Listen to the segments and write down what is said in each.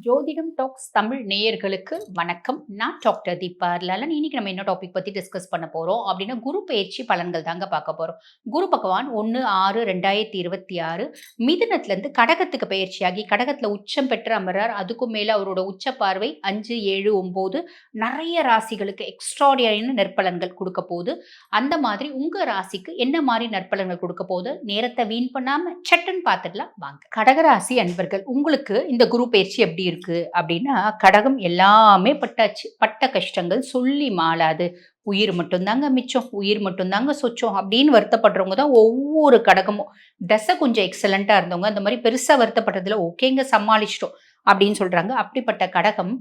ஜோதிடம் டாக்ஸ் தமிழ் நேயர்களுக்கு வணக்கம். நான் டாக்டர் தீபா லலன். இன்னைக்கு நம்ம என்ன டாபிக் பத்தி டிஸ்கஸ் பண்ண போறோம் அப்படின்னா, குரு பெயர்ச்சி பலன்கள் தாங்க பார்க்க போறோம். குரு பகவான் 1/6/2026 மிதுனத்துல இருந்து கடகத்துக்கு பெயர்ச்சியாகி கடகத்துல உச்சம் பெற்று அமர்றார். அதுக்கும் மேல அவரோட உச்ச பார்வை 5, 7, 9 நிறைய ராசிகளுக்கு எக்ஸ்ட்ராடினரியான நற்பலன்கள் கொடுக்க போகுது. அந்த மாதிரி உங்க ராசிக்கு என்ன மாதிரி நற்பலன்கள் கொடுக்க போகுது, நேரத்தை வீண் பண்ணாம சட்டுன்னு பார்த்துடலாம் வாங்க. கடகராசி அன்பர்கள், உங்களுக்கு இந்த குரு பெயர்ச்சி எப்படி இருக்கு அப்படின்னா, கடகம் எல்லாமே பட்டாச்சு. பட்ட கஷ்டங்கள் சொல்லி மாளாது. உயிர் மட்டும்தாங்க மிச்சம், உயிர் மட்டும்தாங்க சொச்சம் அப்படின்னு வருத்தப்படுறவங்க தான் ஒவ்வொரு கடகமும். தசை கொஞ்சம் எக்ஸலண்டா இருந்தவங்க அந்த மாதிரி பெருசா வருத்தப்படுறதுல ஓகேங்க சமாளிச்சிட்டோம் அப்படின்னு சொல்றாங்க. அப்படிப்பட்ட கடகம்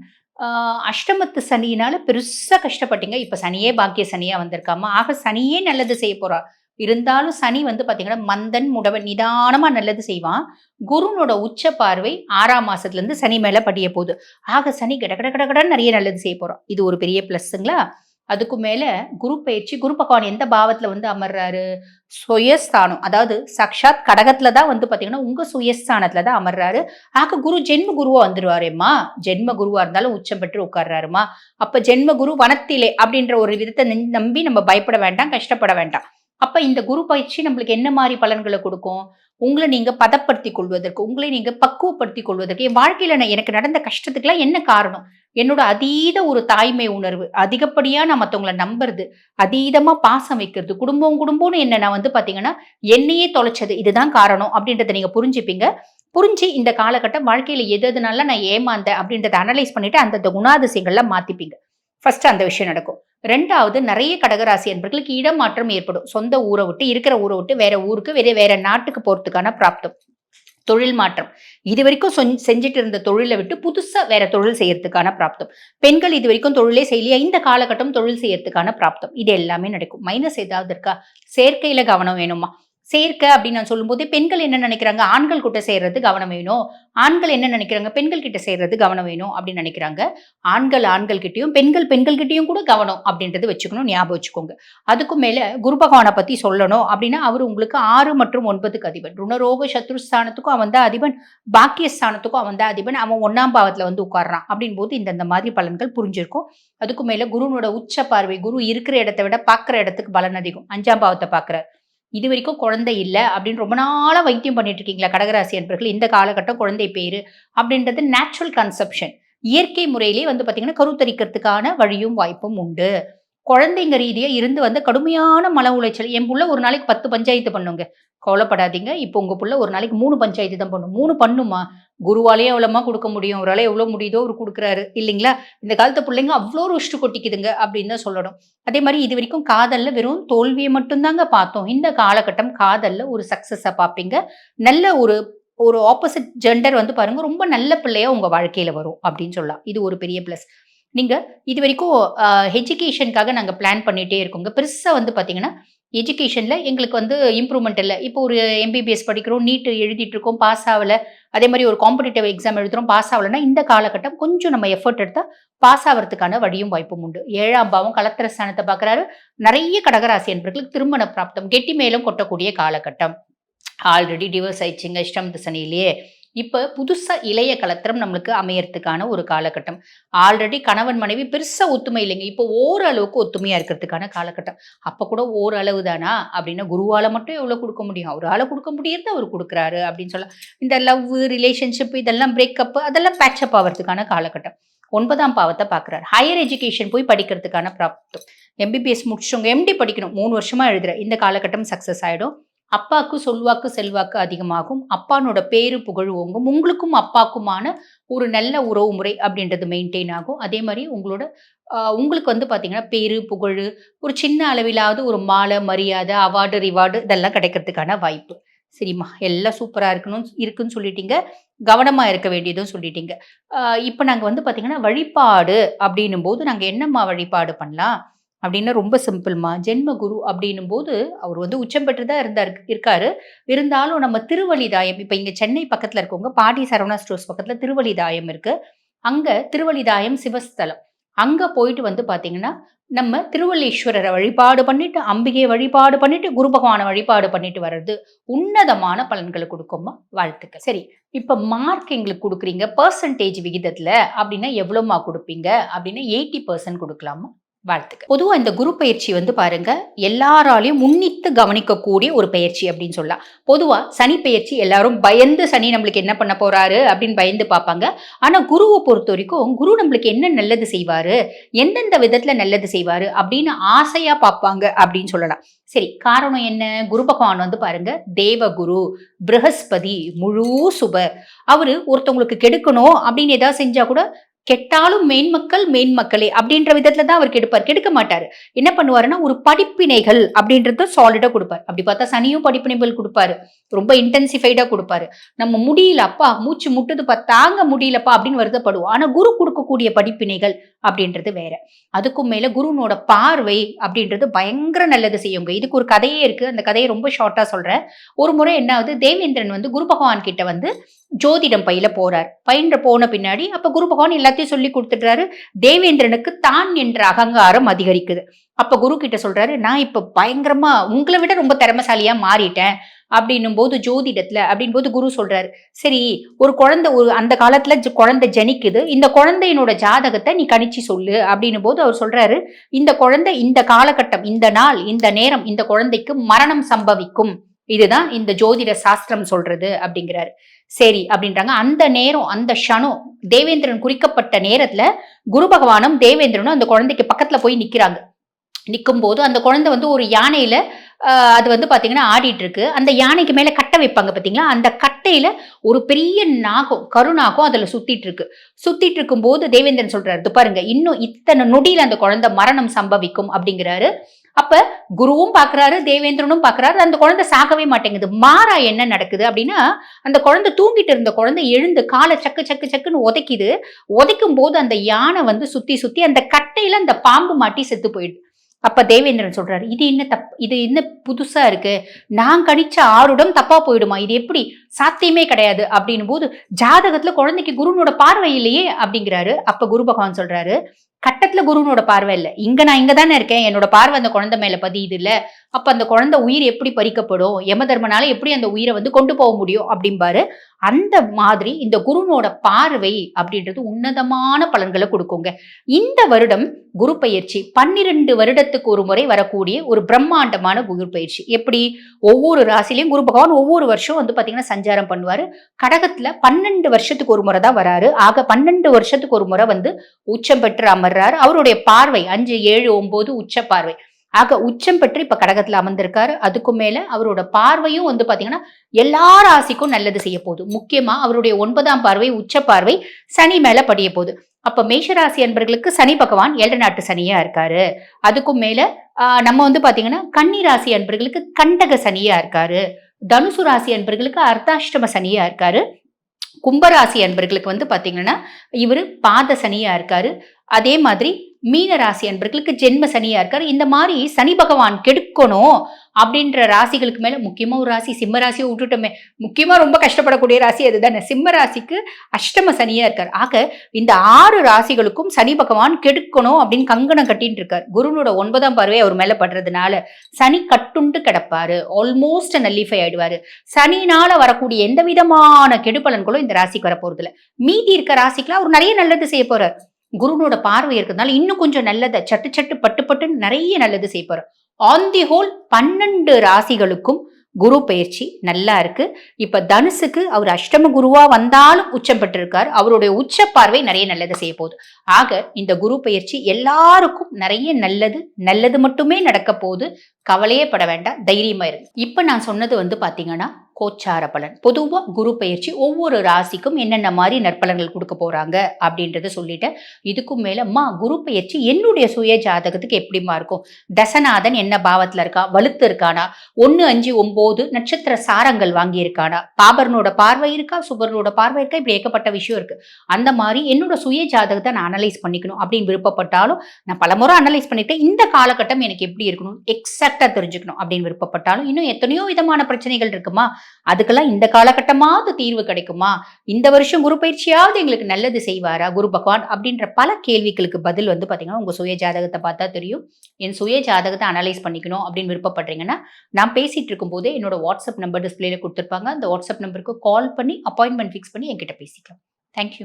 அஷ்டமத்து சனியினால பெருசா கஷ்டப்பட்டீங்க. இப்ப சனியே பாக்கிய சனியா வந்திருக்காம, ஆக சனியே நல்லது செய்ய போறா. இருந்தாலும் சனி வந்து பாத்தீங்கன்னா மந்தன் முடவன் நிதானமா நல்லது செய்வான். குருனோட உச்ச பார்வை 6ஆம் மாசத்துல இருந்து சனி மேல படிய போகுது. ஆக சனி கடகடன்னு நிறைய நல்லது செய்ய போறோம். இது ஒரு பெரிய பிளஸ்ங்களா. அதுக்கு மேல குரு பயிற்சி, குரு பகவான் எந்த பாவத்துல வந்து அமர்றாரு, சுயஸ்தானம், அதாவது சாக்ஷாத் கடகத்துல தான் வந்து பாத்தீங்கன்னா உங்க சுயஸ்தானத்துல தான் அமர்றாரு. ஆக குரு ஜென்ம குருவா வந்துருவாரேம்மா. ஜென்ம குருவா இருந்தாலும் உச்சம் பெற்று உட்கார்றாருமா. அப்ப ஜென்ம குரு வனத்திலே அப்படின்ற ஒரு விதத்தை நம்பி நம்ம பயப்பட வேண்டாம், கஷ்டப்பட வேண்டாம். அப்ப இந்த குரு பயிற்சி நம்மளுக்கு என்ன மாதிரி பலன்களை கொடுக்கும்? உங்களை நீங்க பதப்படுத்திக் கொள்வதற்கு, உங்களை நீங்க பக்குவப்படுத்திக் கொள்வதற்கு, என் வாழ்க்கையில எனக்கு நடந்த கஷ்டத்துக்குலாம் என்ன காரணம்? என்னோட அதீத ஒரு தாய்மை உணர்வு, அதிகப்படியா நான் மத்தவங்கள நம்புறது, அதீதமா பாசம் வைக்கிறது, குடும்பம்னு என்ன நான் வந்து பாத்தீங்கன்னா என்னையே தொலைச்சது, இதுதான் காரணம் அப்படின்றத நீங்க புரிஞ்சுப்பீங்க. புரிஞ்சு இந்த காலகட்டம் வாழ்க்கையில எதுனால நான் ஏமாந்தேன் அப்படின்றத அனலைஸ் பண்ணிட்டு அந்த குணாதிசயங்கள்லாம் மாத்திப்பீங்க. ஃபர்ஸ்ட் அந்த விஷயம் நடக்கும். 2வது, நிறைய கடகராசி என்பர்களுக்கு இடமாற்றம் ஏற்படும். சொந்த ஊரை விட்டு, இருக்கிற ஊரை விட்டு வேற ஊருக்கு, வேற நாட்டுக்கு போறதுக்கான பிராப்தம். தொழில் மாற்றம். இதுவரைக்கும் செஞ்சுட்டு இருந்த தொழிலை விட்டு புதுசா வேற தொழில் செய்யறதுக்கான பிராப்தம். பெண்கள் இது வரைக்கும் தொழிலே செய்யலையா, இந்த காலகட்டம் தொழில் செய்யறதுக்கான பிராப்தம். இது எல்லாமே நடக்கும். மைனஸ் ஏதாவது இருக்கா? சேர்க்கையில கவனம் வேணுமா? சேர்க்கை அப்படின்னு நான் சொல்லும்போது பெண்கள் என்ன நினைக்கிறாங்க, ஆண்கள் கிட்ட சேர்றது கவனம் வேணும். ஆண்கள் என்ன நினைக்கிறாங்க, பெண்கள் கிட்ட சேர்றது கவனம் வேணும் அப்படின்னு நினைக்கிறாங்க. ஆண்கள் கிட்டயும் பெண்கள் கிட்டயும் கூட கவனம் அப்படின்றது வச்சுக்கணும், ஞாபகம் வச்சுக்கோங்க. அதுக்கும் மேல குரு பகவானை பத்தி சொல்லணும் அப்படின்னா, அவர் உங்களுக்கு 6 மற்றும் 9க்கு அதிபன். ருணரோக சத்ருஸ்தானத்துக்கும் அவன் தான் அதிபன், பாக்கியஸ்தானத்துக்கும் அவன் தான் அதிபன். அவன் 1ஆம் பாவத்துல வந்து உட்கார்றான் அப்படின் போது இந்த மாதிரி பலன்கள் புரிஞ்சிருக்கும். அதுக்கும் மேல குருனோட உச்ச பார்வை, குரு இருக்கிற இடத்தை விட பாக்குற இடத்துக்கு பலன் அதிகம். 5ஆம் பாவத்தை பாக்குறார். இது வரைக்கும் குழந்தை இல்ல அப்படின்னு ரொம்ப நாளா வைத்தியம் பண்ணிட்டு இருக்கீங்களா கடகராசி என்பர்கள், இந்த காலகட்டம் குழந்தை பேரு அப்படின்றது நேச்சுரல் கன்செப்ஷன். இயற்கை முறையிலே வந்து பாத்தீங்கன்னா கருத்தரிக்கிறதுக்கான வழியும் வாய்ப்பும் உண்டு. குழந்தைங்க ரீதியா இருந்து வந்து கடுமையான மன உளைச்சல். என் புள்ள ஒரு நாளைக்கு 10 பஞ்சாயத்து பண்ணுங்க. கவலைப்படாதீங்க. இப்போ உங்க புள்ள ஒரு நாளைக்கு 3 பஞ்சாயத்து தான் பண்ணும். 3 பண்ணுமா? குருவாலேயே எவ்வளவுமா குடுக்க முடியும்? அவரால எவ்வளவு முடியுதோ அவரு குடுக்குறாரு இல்லைங்களா? இந்த காலத்து புள்ளைங்க அவ்ளோ ருஷ்டு கொட்டிக்குதுங்க அப்படின்னு தான் சொல்லணும். அதே மாரி இதுவரைக்கும் காதல்ல வெறும் தோல்விய மட்டும் தாங்க பார்த்தோம். இந்த காலகட்டம் காதல்ல ஒரு சக்சஸ பார்ப்பீங்க. நல்ல ஒரு ஒரு ஆப்போசிட் ஜெண்டர் வந்து பாருங்க, ரொம்ப நல்ல பிள்ளையா உங்க வாழ்க்கையில வரும் அப்படின்னு சொல்லலாம். இது ஒரு பெரிய பிளஸ். நீங்க இதுவரைக்கும் எஜுகேஷனுக்காக நாங்க பிளான் பண்ணிட்டே இருக்கோங்க. பெருசா வந்து பார்த்தீங்கன்னா, எஜுகேஷன்ல எங்களுக்கு வந்து இம்ப்ரூவ்மெண்ட் இல்ல. இப்போ ஒரு எம்பிபிஎஸ் படிக்கிறோம், நீட் எழுதிட்டு இருக்கோம், பாஸ் ஆவல. அதே மாரி ஒரு காம்படிட்டிவ் எக்ஸாம் எழுதுறோம், பாஸ் ஆவலன்னா, இந்த காலகட்டம் கொஞ்சம் நம்ம எஃபோர்ட் எடுத்தா பாஸ் ஆவறதுக்கான வழியும் வாய்ப்பும் உண்டு. 7ஆம் பாவம் கலத்திர ஸ்தானத்த பார்க்குறாரு. நெறைய கடகராசி அன்பர்களுக்கு திருமண பிராப்தம், கெட்டி மேளம் கொட்டக்கூடிய காலகட்டம். ஆல்ரெடி டிவோர்ஸ் ஆயிடுச்சுங்க அஷ்டமத்து சனியிலேயே. இப்ப புதுசா இளைய கலத்திரம் நம்மளுக்கு அமையறதுக்கான ஒரு காலகட்டம். ஆல்ரெடி கணவன் மனைவி பெருசா ஒத்துமை இல்லைங்க. இப்போ ஓரளவுக்கு ஒத்துமையா இருக்கிறதுக்கான காலகட்டம். அப்ப கூட ஓரளவு தானா அப்படின்னா, குருவால மட்டும் எவ்வளவு குடுக்க முடியும்? அவரால குடுக்க முடியறத அவரு குடுக்குறாரு அப்படின்னு சொல்லலாம். இந்த லவ், ரிலேஷன்ஷிப் இதெல்லாம் பிரேக்கப் அதெல்லாம் பேட்சப் ஆவறதுக்கான காலகட்டம். 9ஆம் பாவத்த பார்க்குறாரு. ஹையர் எஜுகேஷன் போய் படிக்கிறதுக்கான பிராப்தம். எம்பிபிஎஸ் முடிச்சவங்க எம்டி படிக்கணும். 3 வருஷமா எழுதுற இந்த காலகட்டம் சக்சஸ் ஆயிடும். அப்பாக்கு சொல்வாக்கு, செல்வாக்கு அதிகமாகும். அப்பானோட பேரு புகழ் ஓங்கும். உங்களுக்கும் அப்பாக்குமான ஒரு நல்ல உறவு முறை அப்படின்றது மெயின்டெயின் ஆகும். அதே மாரி உங்களோட உங்களுக்கு வந்து பார்த்தீங்கன்னா, பேரு, புகழு, ஒரு சின்ன அளவிலாவது ஒரு மாலை, மரியாதை, அவார்டு, ரிவார்டு இதெல்லாம் கிடைக்கிறதுக்கான வாய்ப்பு. சரிம்மா, எல்லாம் சூப்பரா இருக்குன்னு சொல்லிட்டீங்க. கவனமா இருக்க வேண்டியதும் சொல்லிட்டீங்க. அ இப்ப நாங்க வந்து பார்த்தீங்கன்னா, வழிபாடு அப்படின்னும்போது நாங்க என்னம்மா வழிபாடு பண்ணலாம்? அப்டின்னா ரொம்ப சிம்பிள்மா. ஜென்ம குரு அப்டின்னும்போது, அவர் வந்து உச்சம் பெற்று தான் இருக்காரு. இருந்தாலும் நம்ம திருவழிதாயம், இப்ப இங்க சென்னை பக்கத்துல இருக்கவங்க, பாடி சரவணா ஸ்டோர்ஸ் பக்கத்துல திருவழிதாயம் இருக்கு. அங்க திருவழிதாயம் சிவஸ்தலம். அங்க போயிட்டு வந்து பார்த்தீங்கன்னா, நம்ம திருவல்லீஸ்வரர வழிபாடு பண்ணிட்டு, அம்பிகைய வழிபாடு பண்ணிட்டு, குரு பகவான வழிபாடு பண்ணிட்டு வர்றது உன்னதமான பலன்கள குடுக்கும்மா. வாழ்த்துக்கள். சரி, இப்ப மார்க் எங்களுக்கு குடுக்குறீங்க, பெர்சன்டேஜ் விகிதத்துல அப்டின்னா எவ்வளோம்மா குடுப்பீங்க? அப்டின்னா 80% குடுக்கலாமா? வாழ்த்துக்கள். பொதுவா இந்த குரு பயிற்சி வந்து பாருங்க, எல்லாராலயும் உன்னித்து கவனிக்கக்கூடிய ஒரு பயிற்சி அப்படின்னு சொல்லலாம். பொதுவா சனி பெயர்ச்சி எல்லாரும் பயந்து சனி நம்மளுக்கு என்ன பண்ண போறாரு அப்படின்னு பயந்து பார்ப்பாங்க. ஆனா குருவ பொறுத்தவரைக்கும், குரு நம்மளுக்கு என்ன நல்லது செய்வாரு? எந்தெந்த விதத்துல நல்லது செய்வாரு? அப்படின்னு ஆசையா பார்ப்பாங்க அப்படின்னு சொல்லலாம். சரி, காரணம் என்ன? குரு பகவான் வந்து பாருங்க, தேவகுரு, ப்ரஹஸ்பதி, முழு சுபர். அவரு ஒருத்தவங்களுக்கு கெடுக்கணும் அப்படின்னு ஏதாவது செஞ்சா கூட கெட்டாலும் மேன்மக்கள் மேன்மக்களே அப்படின்ற விதத்துல தான் அவர் கெடுப்பார். கெடுக்க மாட்டாரு. என்ன பண்ணுவாருன்னா, ஒரு படிப்பினைகள் அப்படின்றத சாலிடா குடுப்பாரு. அப்படி பார்த்தா சனியும் படிப்பினைகள் குடுப்பாரு. ரொம்ப இன்டென்சிஃபைடா குடுப்பாரு. நம்ம முடியல அப்பா, மூச்சு முட்டுதுப்பா, தாங்க முடியலப்பா அப்படின்னு வருத்தப்படுவோம். ஆனா குரு குடுக்கக்கூடிய படிப்பினைகள் அப்படின்றது வேற. அதுக்கும் மேல குருனோட பார்வை அப்படின்றது பயங்கர நல்லது செய்யுங்க. இதுக்கு ஒரு கதையே இருக்கு. அந்த கதையை ரொம்ப ஷார்ட்டா சொல்றேன். ஒரு முறை என்ன ஆகுது, தேவேந்திரன் வந்து குரு பகவான் கிட்ட வந்து ஜோதிடம் பயில போறார். பயின்ற போன பின்னாடி அப்ப குரு பகவான் எல்லாத்தையும் சொல்லி குடுத்துடுறாரு. தேவேந்திரனுக்கு தான் என்ற அகங்காரம் அதிகரிக்குது. அப்ப குரு கிட்ட சொல்றாரு, நான் இப்ப பயங்கரமா உங்கள விட ரொம்ப திறமைசாலியா மாறிட்டேன். அப்படின்னும் போது ஜோதிடத்துல அப்படின் போது குரு சொல்றாரு, சரி ஒரு குழந்தை ஒரு அந்த காலத்துல குழந்தை ஜனிக்குது. இந்த குழந்தையினோட ஜாதகத்தை நீ கணிச்சு சொல்லு அப்படின்னும் போது அவர் சொல்றாரு, இந்த குழந்தை இந்த காலகட்டம், இந்த நாள், இந்த நேரம் இந்த குழந்தைக்கு மரணம் சம்பவிக்கும். இதுதான் இந்த ஜோதிட சாஸ்திரம் சொல்றது அப்படிங்கிறாரு. சரி அப்படின்றாங்க. அந்த நேரம், அந்த க்ஷணம் தேவேந்திரன் குறிக்கப்பட்ட நேரத்துல குரு பகவானும் தேவேந்திரனும் அந்த குழந்தைக்கு பக்கத்துல போய் நிக்கிறாங்க. நிக்கும்போது அந்த குழந்தை வந்து ஒரு யானையில அது வந்து பாத்தீங்கன்னா ஆடிட்டு இருக்கு. அந்த யானைக்கு மேல கட்டை வைப்பாங்க பாத்தீங்களா? அந்த கட்டையில ஒரு பெரிய நாகம், கருநாகம் அதுல சுத்திட்டு இருக்கு. சுத்திட்டு இருக்கும்போது தேவேந்திரன் சொல்றாரு, "இது பாருங்க, இன்னும் இத்தனை நொடியில அந்த குழந்தை மரணம் சம்பவிக்கும்" அப்படிங்கிறாரு. அப்ப குருவும் பாக்குறாரு, தேவேந்திரனும் பாக்குறாரு. அந்த குழந்தை சாகவே மாட்டேங்குது. மாறா என்ன நடக்குது அப்படின்னா, அந்த குழந்தை தூங்கிட்டு இருந்த குழந்தை எழுந்து கால சக்கு சக்கு சக்குன்னு உதைக்குது. உதைக்கும் போது அந்த யானை வந்து சுத்தி சுத்தி அந்த கட்டையில அந்த பாம்பு மாட்டி செத்து போயிடுது. அப்ப தேவேந்திரன் சொல்றாரு, இது என்ன புதுசா இருக்கு? நான் கணிச்ச ஆருடம் தப்பா போயிடுமா? இது எப்படி? சாத்தியமே கிடையாது அப்படின்னும் போது, ஜாதகத்துல குழந்தைக்கு குருனோட பார்வை இல்லையே அப்படிங்கிறாரு. அப்ப குரு பகவான் சொல்றாரு, கட்டத்துல குருனோட பார்வை இல்ல. நான் இங்க தானே இருக்கேன். என்னோட பார்வை அந்த குழந்தை மேல பதியுது இல்ல. அப்ப அந்த குழந்தை உயிர் எப்படி பறிக்கப்படும்? யமதர்மனால எப்படி அந்த உயிரை வந்து கொண்டு போக முடியும்? அப்படிம்பாரு. அந்த மாதிரி இந்த குருனோட பார்வை அப்படின்றது உன்னதமான பலன்களை கொடுக்குங்க. இந்த வருடம் குரு பயிற்சி 12 வருடத்துக்கு ஒரு முறை வரக்கூடிய ஒரு பிரம்மாண்டமான குரு பயிற்சி. எப்படி? ஒவ்வொரு ராசிலையும் குரு பகவான் ஒவ்வொரு வருஷம் வந்து பாத்தீங்கன்னா சஞ்சாரம் பண்ணுவாரு. கடகத்துல 12 வருஷத்துக்கு ஒரு முறை தான் வராரு. ஆக 12 வருஷத்துக்கு ஒரு முறை வந்து உச்சம் பெற்று அமர்றாரு. அவருடைய பார்வை 5, 7, 9 உச்ச பார்வை. ஆக உச்சம் பெற்று இப்ப கடகத்துல அமர்ந்திருக்காரு. அதுக்கும் மேல அவரோட பார்வையும் வந்து பாத்தீங்கன்னா எல்லா ராசிக்கும் நல்லது செய்ய போகுது. முக்கியமா அவருடைய 9ஆம் பார்வை, உச்ச பார்வை சனி மேல படிய போகுது. அப்ப மேஷராசி அன்பர்களுக்கு சனி பகவான் 7 நாட்டு சனியா இருக்காரு. அதுக்கும் மேல நம்ம வந்து பாத்தீங்கன்னா கன்னி ராசி அன்பர்களுக்கு கண்டக சனியா இருக்காரு. தனுசு ராசி அன்பர்களுக்கு அர்த்தாஷ்டம சனியா இருக்காரு. கும்பராசி அன்பர்களுக்கு வந்து பாத்தீங்கன்னா இவரு பாத சனியா இருக்காரு. அதே மாதிரி மீன ராசி அன்பர்களுக்கு ஜென்ம சனியா இருக்காரு. இந்த மாதிரி சனி பகவான் கெடுக்கணும் அப்படின்ற ராசிகளுக்கு மேல முக்கியமா ஒரு ராசி சிம்ம ராசியை விட்டுட்டோமே, முக்கியமா ரொம்ப கஷ்டப்படக்கூடிய ராசி அதுதானே. சிம்ம ராசிக்கு அஷ்டம சனியா இருக்காரு. ஆக இந்த 6 ராசிகளுக்கும் சனி பகவான் கெடுக்கணும் அப்படின்னு கங்கணம் கட்டிட்டு இருக்காரு. குருனோட 9ஆம் பார்வை அவர் மேல படுறதுனால சனி கட்டுண்டு கிடப்பாரு. Almost nullify ஆயிடுவாரு. சனினால வரக்கூடிய எந்த விதமான கெடுபலன்களும் இந்த ராசிக்கு வரப்போறது இல்ல. மீதி இருக்க ராசிக்குலாம் அவர் நிறைய நல்லது செய்ய போறார். குருனோட பார்வை இருக்கிறதுனால இன்னும் கொஞ்சம் நல்லதை சட்டு சட்டு பட்டு பட்டுன்னு நிறைய நல்லது செய்ய போறார். ஆன் தி ஹோல் 12 ராசிகளுக்கும் குரு பயிற்சி நல்லா இருக்கு. இப்ப தனுசுக்கு அவர் அஷ்டம குருவா வந்தாலும் உச்சம் பெற்றிருக்கார். அவருடைய உச்ச பார்வை நிறைய நல்லது செய்ய போகுது. ஆக இந்த குரு பயிற்சி எல்லாருக்கும் நிறைய நல்லது மட்டுமே நடக்க போகுது. கவலையே பட வேண்டாம், தைரியமா இருக்கு. இப்ப நான் சொன்னது வந்து பாத்தீங்கன்னா கோச்சார பலன். பொதுவா குரு பயிற்சி ஒவ்வொரு ராசிக்கும் என்னென்ன மாதிரி நற்பலன்கள் கொடுக்க போறாங்க அப்படின்றத சொல்லிட்டேன். இதுக்கும் மேல குரு பயிற்சி என்னுடைய சுய ஜாதகத்துக்கு எப்படிமா இருக்கும்? தசநாதன் என்ன பாவத்துல இருக்கா? வலுத்து இருக்கானா? 1, 5, 9 நட்சத்திர சாரங்கள் வாங்கி இருக்கானா? பாபர்னோட பார்வை இருக்கா? சுபர்னோட பார்வை இருக்கா? இப்படி ஏகப்பட்ட விஷயம் இருக்கு. அந்த மாதிரி என்னோட சுய ஜாதகத்தை நான் அனலைஸ் பண்ணிக்கணும் அப்படின்னு விருப்பப்பட்டாலும், நான் பலமுறை அனலைஸ் பண்ணிட்டேன். இந்த காலகட்டம் எனக்கு எப்படி இருக்கணும் எக்ஸாக்டா தெரிஞ்சுக்கணும் அப்படின்னு விருப்பப்பட்டாலும், இன்னும் எத்தனையோ விதமான பிரச்சனைகள் இருக்குமா? அதுக்கெல்லாம் இந்த காலகட்டமாவது தீர்வு கிடைக்குமா? இந்த வருஷம் குரு பயிற்சியாவது எங்களுக்கு நல்லது செய்வாரா குரு பகவான்? அப்படின்ற பல கேள்விகளுக்கு பதில் வந்து பார்த்தீங்கன்னா, உங்க சுய ஜாதகத்த பார்த்தா தெரியும். என் சுய ஜாதகத்த அனலைஸ் பண்ணிக்கணும் அப்படின்னு விருப்பப்படுறீங்கன்னா, நான் பேசிட்டு இருக்கும்போதே என்னோட வாட்ஸ்அப் நம்பர் டிஸ்ப்ளேல குடுத்திருப்பாங்க. அந்த வாட்ஸ்அப் நம்பருக்கு கால் பண்ணி அப்பாயின்ட்மென்ட் ஃபிக்ஸ் பண்ணி என்கிட்ட பேசிக்கலாம். Thank you.